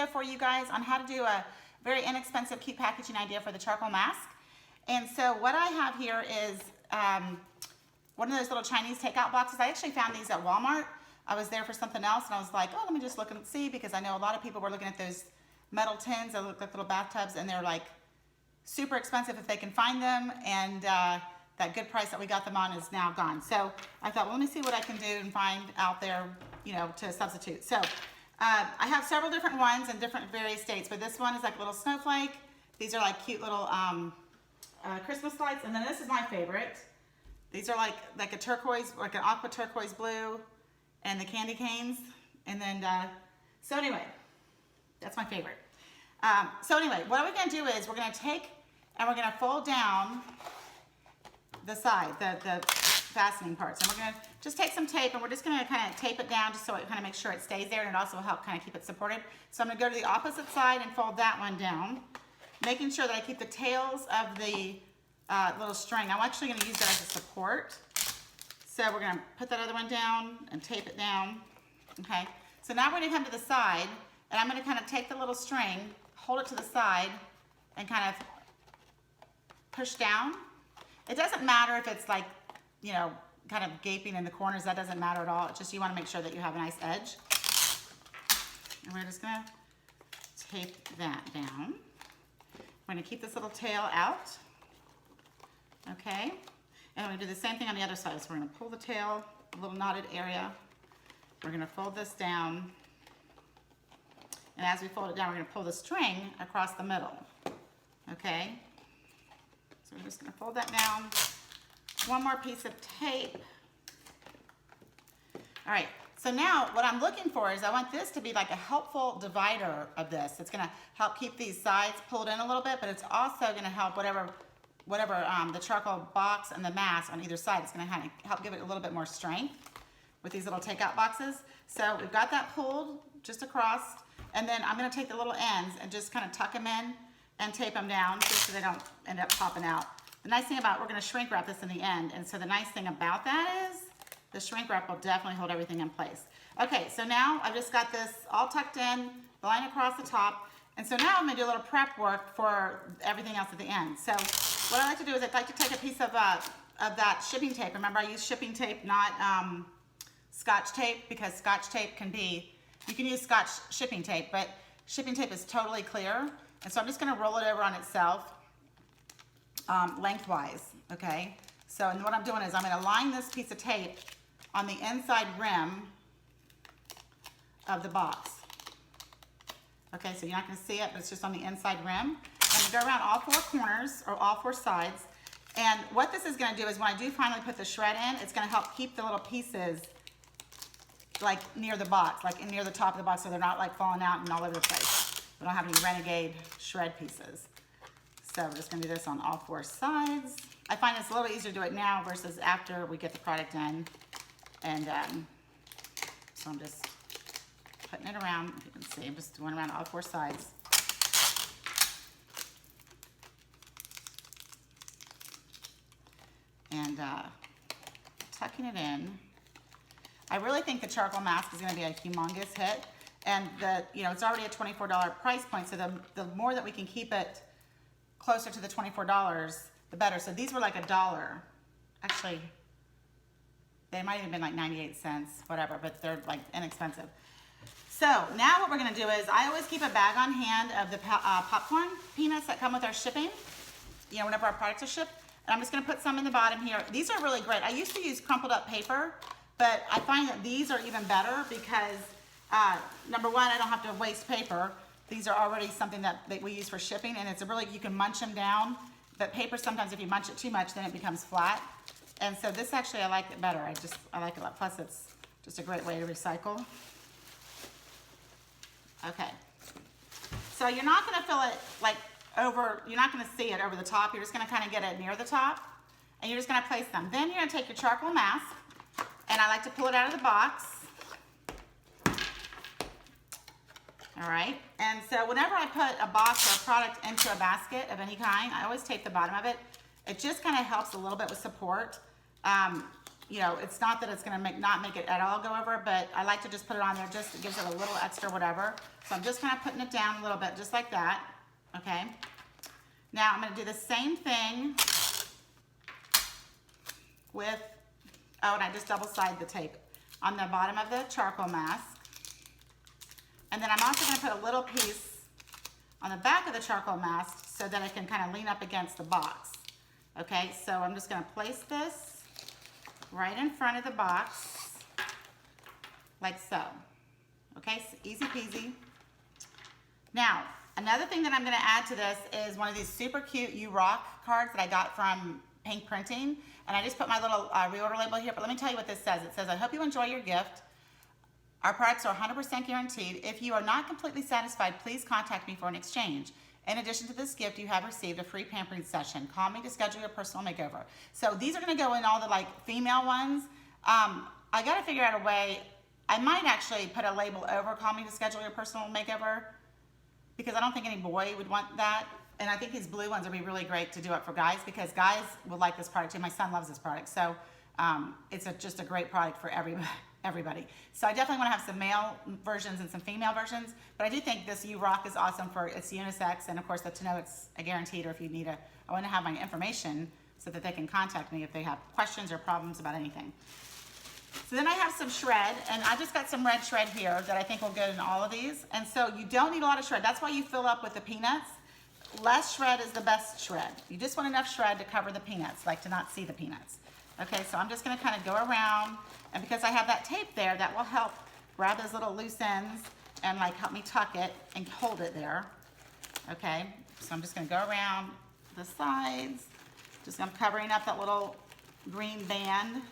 video for you guys on how to do a very inexpensive, cute packaging idea for the charcoal mask. And so what I have here is one of those little Chinese takeout boxes. I actually found these at Walmart. I was there for something else and I was like, oh, let me just look and see, because I know a lot of people were looking at those metal tins that look like little bathtubs, and they're like super expensive if they can find them, and that good price that we got them on is now gone. So I thought, well, let me see what I can do and find out there, you know, to substitute. So I have several different ones in different various states, but this one is like a little snowflake. These are like cute little Christmas lights, and then this is my favorite. These are like a turquoise, like an aqua turquoise blue, and the candy canes. And then, so anyway, that's my favorite. So anyway, what we're gonna do is we're gonna take and we're gonna fold down the side, the fastening parts. And we're gonna just take some tape and we're just gonna kind of tape it down just so it kind of makes sure it stays there, and it also will help kind of keep it supported. So I'm gonna go to the opposite side and fold that one down, making sure that I keep the tails of the little string. I'm actually gonna use that as a support. So we're gonna put that other one down and tape it down, okay? So now we're gonna come to the side, and I'm gonna kind of take the little string, hold it to the side, and kind of push down. It doesn't matter if it's like, you know, kind of gaping in the corners. That doesn't matter at all. It's just you want to make sure that you have a nice edge. And we're just gonna tape that down. We're gonna keep this little tail out, okay? And we're gonna do the same thing on the other side. So we're gonna pull the tail, a little knotted area. We're gonna fold this down. And as we fold it down, we're gonna pull the string across the middle, okay? So we're just gonna fold that down. One more piece of tape. All right, so now what I'm looking for is I want this to be like a helpful divider of this. It's gonna help keep these sides pulled in a little bit, but it's also gonna help whatever the charcoal box and the mask on either side. It's gonna kind of help give it a little bit more strength with these little takeout boxes. So we've got that pulled just across, and then I'm gonna take the little ends and just kind of tuck them in and tape them down just so they don't end up popping out. The nice thing about, we're gonna shrink wrap this in the end, and so the nice thing about that is the shrink wrap will definitely hold everything in place. Okay, so now I've just got this all tucked in, the line across the top, and so now I'm gonna do a little prep work for everything else at the end. So what I like to do is I'd like to take a piece of that shipping tape. Remember, I use shipping tape, not Scotch tape, because Scotch tape can be, you can use Scotch shipping tape, but shipping tape is totally clear. And so I'm just gonna roll it over on itself lengthwise, okay? So and what I'm doing is I'm gonna line this piece of tape on the inside rim of the box. Okay, so you're not gonna see it, but it's just on the inside rim. And go around all four corners, or all four sides. And what this is gonna do is when I do finally put the shred in, it's gonna help keep the little pieces like near the box, like near the top of the box, so they're not like falling out and all over the place. We don't have any renegade shred pieces. So we're just gonna do this on all four sides. I find it's a little easier to do it now versus after we get the product in. And so I'm just putting it around. You can see, I'm just going around all four sides. And tucking it in. I really think the charcoal mask is gonna be a humongous hit. And it's already a $24 price point, so the more that we can keep it closer to the $24, the better. So these were like $1. Actually, they might even been like 98 cents, whatever, but they're like inexpensive. So now what we're gonna do is, I always keep a bag on hand of the popcorn peanuts that come with our shipping, whenever our products are shipped. And I'm just gonna put some in the bottom here. These are really great. I used to use crumpled up paper, but I find that these are even better because number one, I don't have to waste paper. These are already something that we use for shipping, and it's you can munch them down. But paper, sometimes if you munch it too much, then it becomes flat. And so this actually, I like it better. I like it a lot. Plus it's just a great way to recycle. Okay. So you're not gonna fill it like you're not gonna see it over the top. You're just gonna kind of get it near the top, and you're just gonna place them. Then you're gonna take your charcoal mask, and I like to pull it out of the box. All right, and so whenever I put a box or a product into a basket of any kind, I always tape the bottom of it. It just kind of helps a little bit with support. you know, it's not that it's gonna not make it at all go over, but I like to just put it on there, just it gives it a little extra whatever. So I'm just kind of putting it down a little bit, just like that, okay? Now I'm gonna do the same thing with, oh, and I just double-sided the tape on the bottom of the charcoal mask. And then I'm also gonna put a little piece on the back of the charcoal mask so that it can kind of lean up against the box. Okay, so I'm just gonna place this right in front of the box, like so. Okay, so easy peasy. Now, another thing that I'm gonna add to this is one of these super cute You Rock cards that I got from Pink Printing. And I just put my little reorder label here, but let me tell you what this says. It says, I hope you enjoy your gift. Our products are 100% guaranteed. If you are not completely satisfied, please contact me for an exchange. In addition to this gift, you have received a free pampering session. Call me to schedule your personal makeover. So these are gonna go in all the like female ones. I gotta figure out a way, I might actually put a label over call me to schedule your personal makeover, because I don't think any boy would want that. And I think these blue ones would be really great to do it for guys, because guys would like this product too. My son loves this product. So it's just a great product for everybody. So I definitely want to have some male versions and some female versions, but I do think this You Rock is awesome for it's unisex, and of course to know it's a guaranteed, or if you need I want to have my information so that they can contact me if they have questions or problems about anything. So then I have some shred, and I just got some red shred here that I think will go in all of these. And so you don't need a lot of shred. That's why you fill up with the peanuts. Less shred is the best shred. You just want enough shred to cover the peanuts, like to not see the peanuts. Okay, so I'm just gonna kind of go around, and because I have that tape there, that will help grab those little loose ends and like help me tuck it and hold it there. Okay, so I'm just gonna go around the sides. I'm covering up that little green band.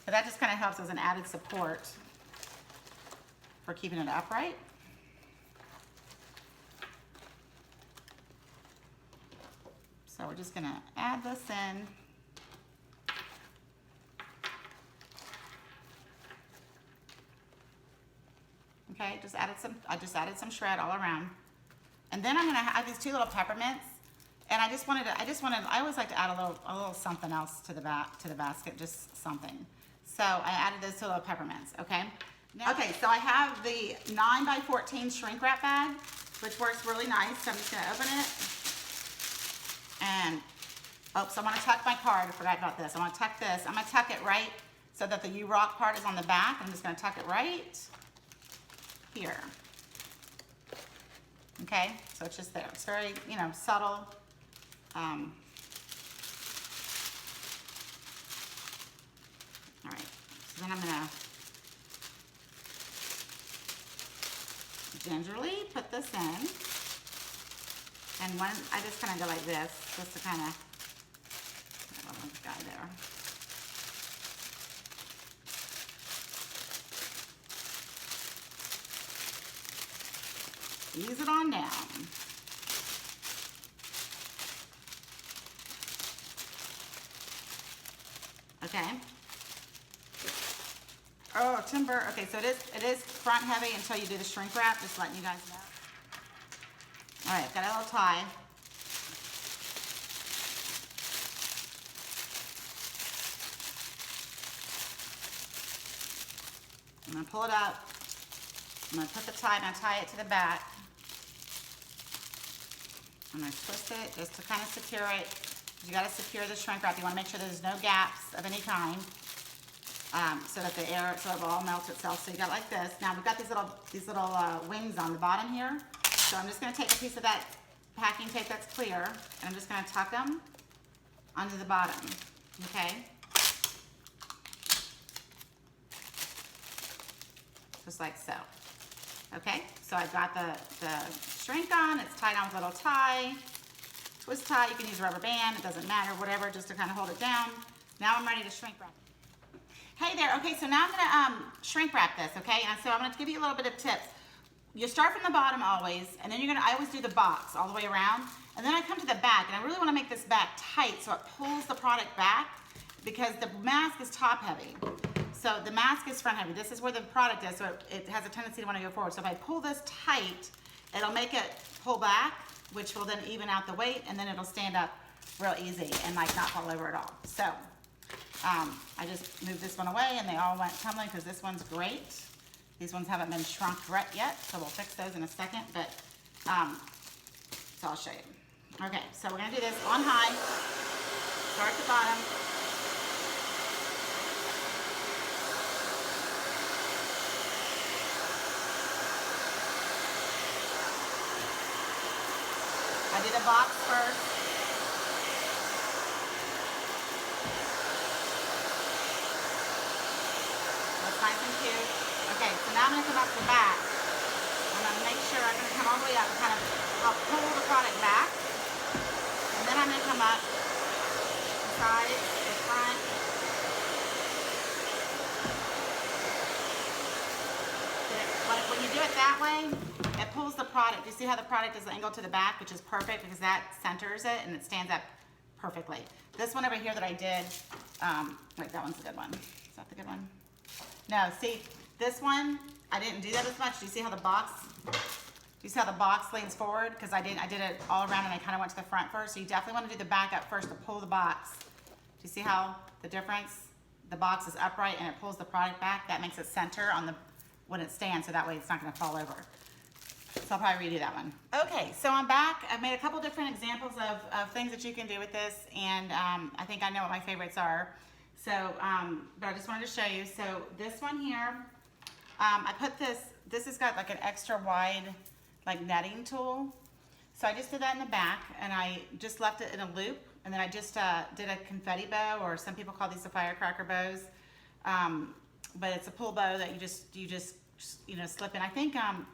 But that just kind of helps as an added support for keeping it upright. So we're just gonna add this in. Okay, I just added some shred all around. And then I'm gonna have these two little peppermints. And I always like to add a little something else to the basket, just something. So I added those two little peppermints, okay? Okay, so I have the 9x14 shrink wrap bag, which works really nice. So I'm just gonna open it. And, oops, I wanna tuck my card, I forgot about this. I wanna tuck this, I'm gonna tuck it right so that the You Rock part is on the back. I'm just gonna tuck it right here. Okay, so it's just there. It's very, subtle. All right, so then I'm gonna gingerly put this in. And I just kind of go like this, just to kind of, I love this guy there. Ease it on down. Okay. Oh, timber. Okay, so it is front heavy until you do the shrink wrap, just letting you guys know. All right, got a little tie. I'm gonna pull it up. I'm gonna put the tie, and I tie it to the back. I'm gonna twist it just to kind of secure it. You gotta secure the shrink wrap. You wanna make sure there's no gaps of any kind, so that so it will all melt itself. So you got like this. Now we've got these little wings on the bottom here. So I'm just gonna take a piece of that packing tape that's clear, and I'm just gonna tuck them onto the bottom, okay? Just like so. Okay, so I've got the shrink on, it's tied on with a little tie, twist tie, you can use a rubber band, it doesn't matter, whatever, just to kind of hold it down. Now I'm ready to shrink wrap it. Hey there, okay, so now I'm gonna shrink wrap this, okay? And so I'm gonna give you a little bit of tips. You start from the bottom always, and then I always do the box all the way around, and then I come to the back, and I really wanna make this back tight so it pulls the product back, because the mask is top heavy. So the mask is front heavy. This is where the product is, so it has a tendency to want to go forward. So if I pull this tight, it'll make it pull back, which will then even out the weight, and then it'll stand up real easy and like not fall over at all. So I just moved this one away and they all went tumbling because this one's great. These ones haven't been shrunk yet, so we'll fix those in a second, but so I'll show you. Okay, so we're gonna do this on high, start at the bottom. I did a box first. That's nice and cute. Okay, so now I'm going to come up the back. I'm going to make sure I'm going to come all the way up and kind of help pull the product back. And then I'm going to come up the side, the front. When you do it that way, it pulls the product. You see how the product is angled to the back, which is perfect because that centers it and it stands up perfectly. This one over here that I did, wait, that one's a good one. Is that the good one? No, see, this one, I didn't do that as much. Do you see how the box, leans forward? Because I did it all around and I kind of went to the front first. So you definitely want to do the back up first to pull the box. Do you see how the difference? The box is upright and it pulls the product back. That makes it center on the when it stands, so that way it's not going to fall over. So I'll probably redo that one. Okay, so I'm back. I've made a couple different examples of things that you can do with this, and I think I know what my favorites are. So, but I just wanted to show you. So this one here, I put this has got like an extra wide like netting tool. So I just did that in the back, and I just left it in a loop, and then I just did a confetti bow, or some people call these the firecracker bows. But it's a pull bow that you just slip in. I think can't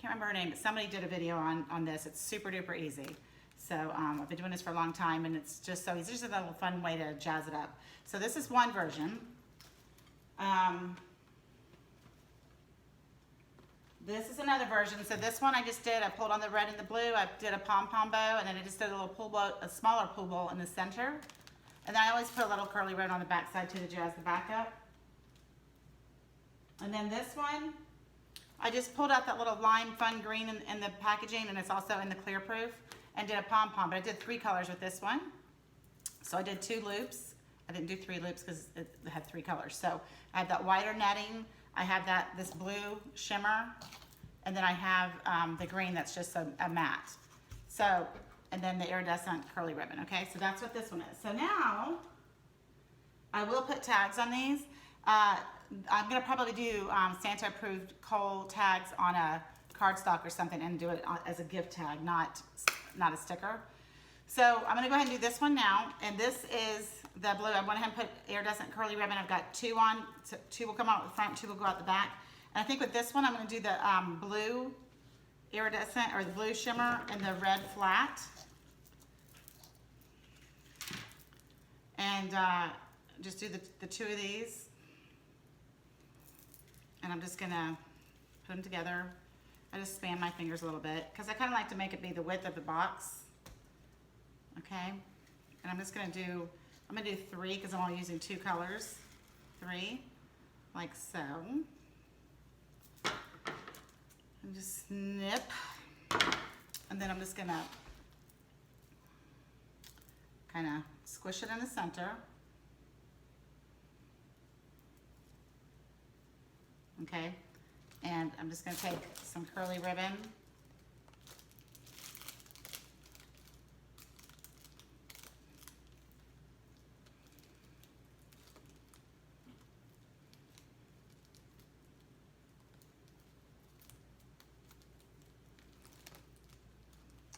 remember her name, but somebody did a video on this. It's super duper easy. So I've been doing this for a long time, and it's just so easy. It's just a little fun way to jazz it up. So this is one version. This is another version. So this one I just did. I pulled on the red and the blue. I did a pom-pom bow, and then I just did a little pull bow, a smaller pull bow in the center. And then I always put a little curly ribbon on the back side too to jazz the back up. And then this one, I just pulled out that little lime fun green in the packaging, and it's also in the clear proof, and did a pom-pom, but I did 3 colors with this one. So I did 2 loops. I didn't do 3 loops because it had 3 colors. So I have that wider netting, I have this blue shimmer, and then I have the green that's just a matte. So, and then the iridescent curly ribbon, okay? So that's what this one is. So now, I will put tags on these. I'm gonna probably do Santa approved coal tags on a cardstock or something and do it as a gift tag, not a sticker. So I'm gonna go ahead and do this one now, and this is the blue. I went ahead and put iridescent curly ribbon. I've got 2 on, so 2 will come out the front, 2 will go out the back. And I think with this one, I'm gonna do the blue iridescent, or the blue shimmer, and the red flat. And just do the 2 of these. And I'm just gonna put them together. I just span my fingers a little bit because I kind of like to make it be the width of the box. Okay, and I'm gonna do 3 because I'm only using 2 colors. 3, like so. And just snip, and then I'm just gonna kind of squish it in the center. Okay, and I'm just going to take some curly ribbon.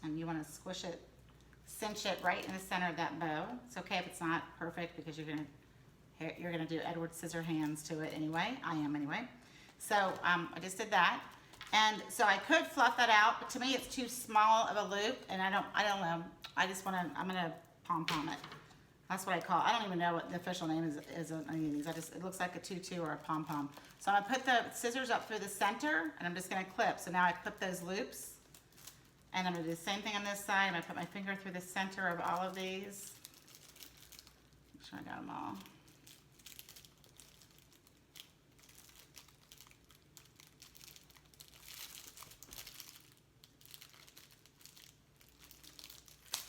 And you want to squish it, cinch it right in the center of that bow. It's okay if it's not perfect because you're gonna do Edward Scissorhands to it anyway. I am anyway. So I just did that, and so I could fluff that out, but to me it's too small of a loop, and I don't know. I'm gonna pom-pom it. That's what I call it. I don't even know what the official name is on any of these. It looks like a tutu or a pom-pom. So I'm gonna put the scissors up through the center, and I'm just gonna clip. So now I clip those loops, and I'm gonna do the same thing on this side. I'm gonna put my finger through the center of all of these. Make sure I got them all.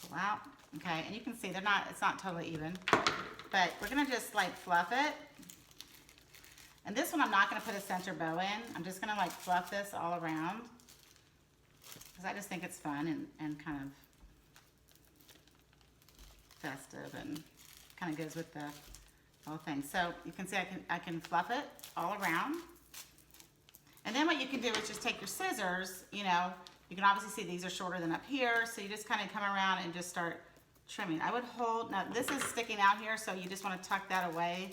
Pull out. Okay, and you can see it's not totally even. but we're gonna just like fluff it. And this one I'm not gonna put a center bow in. I'm just gonna like fluff this all around because I just think it's fun and kind of festive and kind of goes with the whole thing. So you can see I can fluff it all around. And then what you can do is just take your scissors, you know, you can obviously see these are shorter than up here, so you just kind of come around and just start trimming. I would hold, now this is sticking out here, so you just want to tuck that away,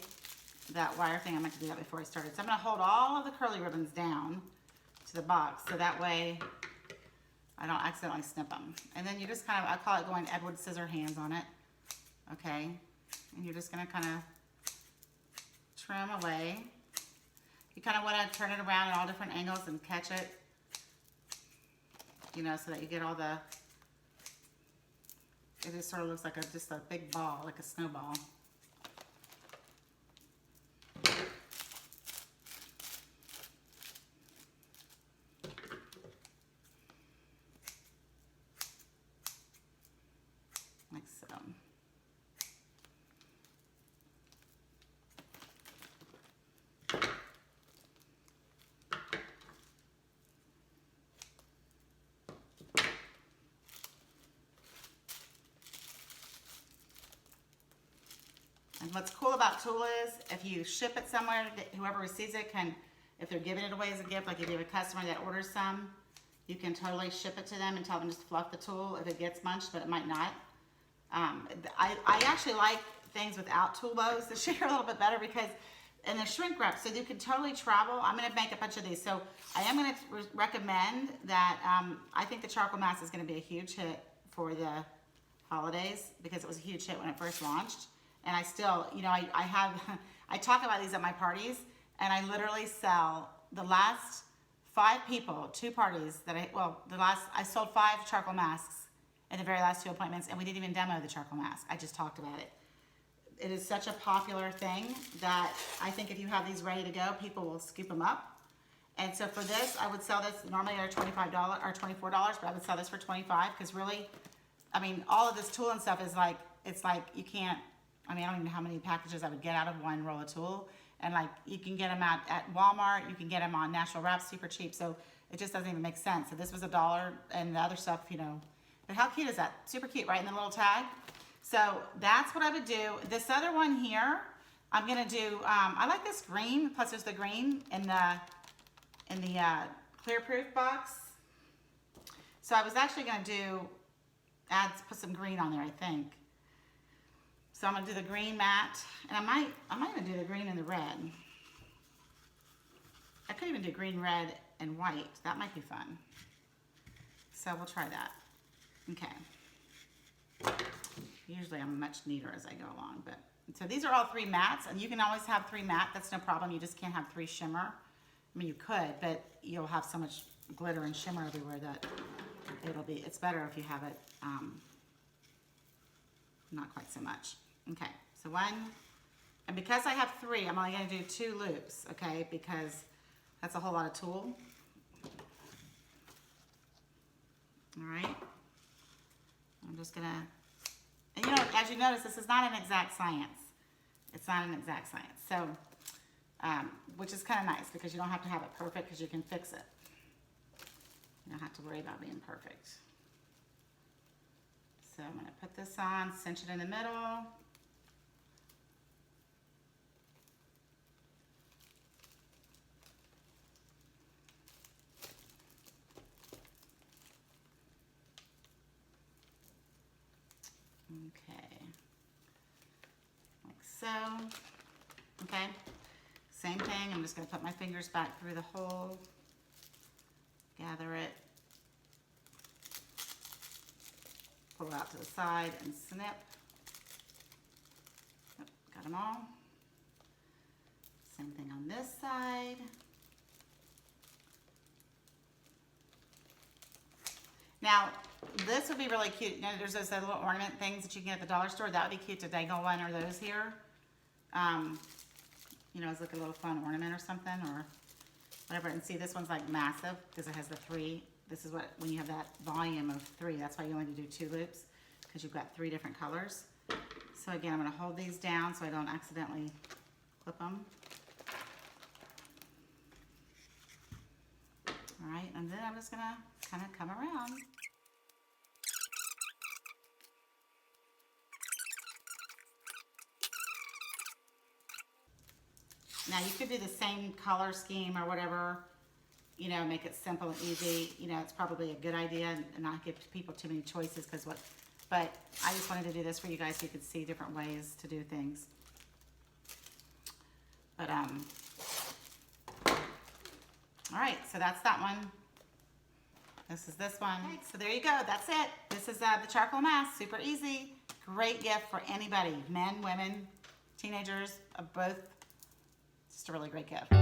that wire thing. I meant to do that before I started. So I'm going to hold all of the curly ribbons down to the box, so that way I don't accidentally snip them. And then you just kind of, I call it going Edward scissor hands on it, okay? And you're just going to kind of trim away. You kind of want to turn it around at all different angles and catch it, you know, so that you get all the, it just sort of looks like just a big ball, like a snowball. Like so. And what's cool about tulle is if you ship it somewhere, whoever receives it can, if they're giving it away as a gift, like if you have a customer that orders some, you can totally ship it to them and tell them just fluff the tulle if it gets munched, but it might not. I actually like things without tulle bows this year a little bit better because, and they're shrink wrap, so you can totally travel. I'm going to make a bunch of these. So I am going to recommend that, I think the charcoal mask is going to be a huge hit for the holidays because it was a huge hit when it first launched. And I still, you know, I have, I talk about these at my parties, and I literally sell the last 5 people, 2 parties that I sold 5 charcoal masks in the very last 2 appointments, and we didn't even demo the charcoal mask. I just talked about it. It is such a popular thing that I think if you have these ready to go, people will scoop them up. And so for this, I would sell this, normally they're $25 or $24, but I would sell this for $25 because really, I mean, all of this tulle and stuff is like, it's like you can't, I mean, I don't even know how many packages I would get out of one roll of tulle. And like, you can get them at Walmart, you can get them on National Wrap super cheap. So it just doesn't even make sense. So this was $1 and the other stuff, you know, but how cute is that? Super cute, right? And the little tag. So that's what I would do. This other one here, I'm gonna do, I like this green, plus there's the green in the clear proof box. So I was actually gonna put some green on there, I think. So I'm gonna do the green matte, and I might even do the green and the red. I could even do green, red, and white. That might be fun. So we'll try that. Okay. Usually I'm much neater as I go along, but so these are all 3 mattes, and you can always have 3 matte. That's no problem. You just can't have 3 shimmer. I mean, you could, but you'll have so much glitter and shimmer everywhere that it's better if you have it not quite so much. Okay, so 1, and because I have 3, I'm only going to do 2 loops, okay, because that's a whole lot of tulle. All right, I'm just going to, and you know, as you notice, this is not an exact science. It's not an exact science, so, which is kind of nice because you don't have to have it perfect because you can fix it. You don't have to worry about being perfect. So I'm going to put this on, cinch it in the middle. Okay, like so. Okay, same thing. I'm just going to put my fingers back through the hole, gather it, pull it out to the side and snip. Yep, got them all. Same thing on this side. Now, this would be really cute. You know, there's those little ornament things that you can get at the dollar store. That would be cute to dangle one or those here. You know, as like a little fun ornament or something or whatever. And see, this one's like massive because it has the 3. This is what, when you have that volume of 3, that's why you only do 2 loops because you've got 3 different colors. So again, I'm going to hold these down so I don't accidentally clip them. All right, and then I'm just going to kind of come around. Now you could do the same color scheme or whatever, you know, make it simple and easy. You know, it's probably a good idea and not give people too many choices but I just wanted to do this for you guys so you could see different ways to do things. But, all right, so that's that one. This is this one. Okay, so there you go, that's it. This is the charcoal mask, super easy. Great gift for anybody, men, women, teenagers, both. Just a really great gift.